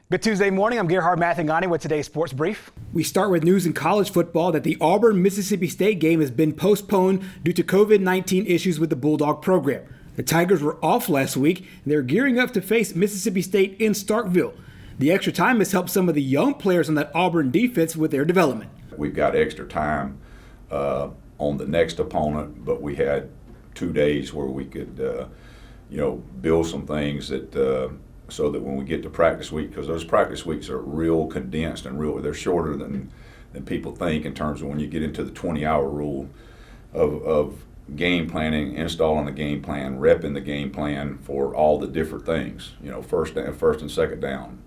Good Tuesday morning. I'm Gerhard Mathangani with today's Sports Brief. We start with news in college football that the Auburn-Mississippi State game has been postponed due to COVID-19 issues with the Bulldog program. The Tigers were off last week, and they're gearing up to face Mississippi State in Starkville. The extra time has helped some of the young players on that Auburn defense with their development. We've got extra time on the next opponent, but we had 2 days where we could, build some things that so that when we get to practice week, because those practice weeks are real condensed and they're shorter than people think in terms of when you get into the 20-hour rule of game planning, installing the game plan, repping the game plan for all the different things. First and second down,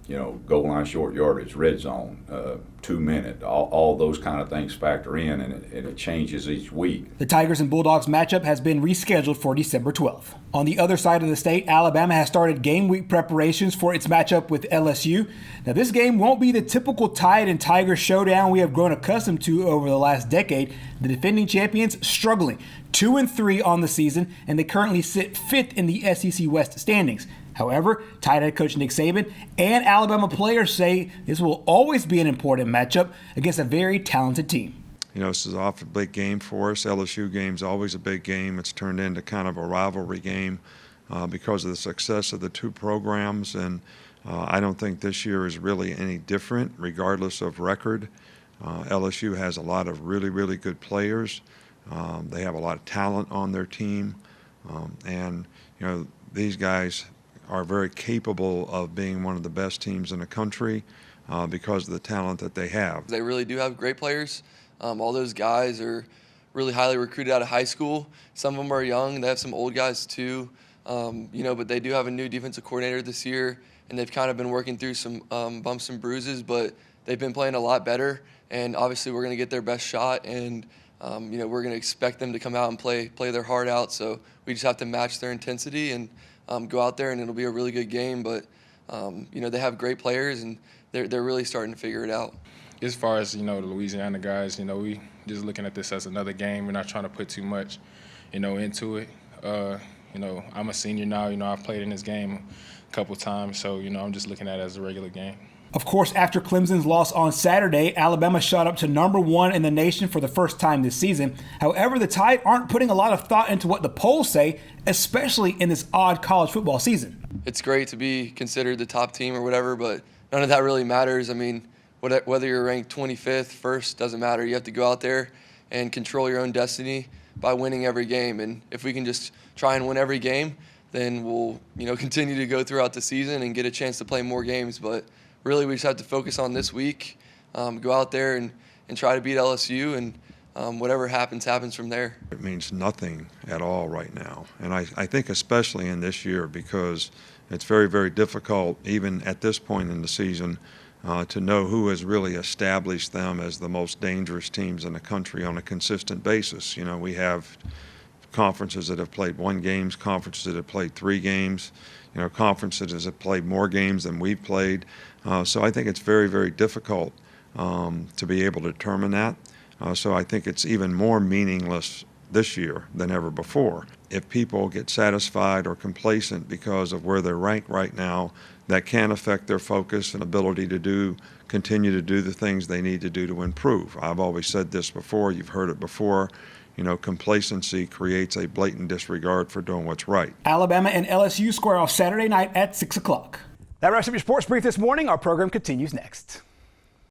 goal line, short yardage, red zone, 2 minute, all those kind of things factor in, and it changes each week. The Tigers and Bulldogs matchup has been rescheduled for December 12th. On the other side of the state, Alabama has started game week preparations for its matchup with LSU. Now, this game won't be the typical Tide and Tiger showdown we have grown accustomed to over the last decade. The defending champions struggling, 2-3 on the season, and they currently sit 5th in the SEC West standings. However, Tide head coach Nick Saban and Alabama players say this will always be an important matchup against a very talented team. This is often a big game for us. LSU game's always a big game. It's turned into kind of a rivalry game because of the success of the two programs, and I don't think this year is really any different regardless of record. LSU has a lot of really, really good players. They have a lot of talent on their team, and these guys are very capable of being one of the best teams in the country because of the talent that they have. They really do have great players. All those guys are really highly recruited out of high school. Some of them are young. They have some old guys too, but they do have a new defensive coordinator this year, and they've kind of been working through some bumps and bruises, but they've been playing a lot better, and obviously we're going to get their best shot, and we're going to expect them to come out and play their heart out, so we just have to match their intensity and go out there, and it'll be a really good game, but they have great players, and they're really starting to figure it out. As far as, the Louisiana guys, we just looking at this as another game. We're not trying to put too much, into it. I'm a senior now. I've played in this game a couple times, so, I'm just looking at it as a regular game. Of course, after Clemson's loss on Saturday, Alabama shot up to number 1 in the nation for the first time this season. However, the Tide aren't putting a lot of thought into what the polls say, especially in this odd college football season. It's great to be considered the top team or whatever, but none of that really matters. I mean, whether you're ranked 25th, first, doesn't matter. You have to go out there and control your own destiny by winning every game. And if we can just try and win every game, then we'll continue to go throughout the season and get a chance to play more games. But really, we just have to focus on this week, go out there and try to beat LSU, and whatever happens from there. It means nothing at all right now. And I think especially in this year, because it's very, very difficult, even at this point in the season, to know who has really established them as the most dangerous teams in the country on a consistent basis. We have conferences that have played 1 game, conferences that have played 3 games, conferences that have played more games than we've played. So I think it's very, very difficult to be able to determine that. So I think it's even more meaningless this year than ever before. If people get satisfied or complacent because of where they're ranked right now, that can affect their focus and ability to continue to do the things they need to do to improve. I've always said this before, you've heard it before, complacency creates a blatant disregard for doing what's right. Alabama and LSU square off Saturday night at 6 o'clock. That wraps up your Sports Brief this morning. Our program continues next.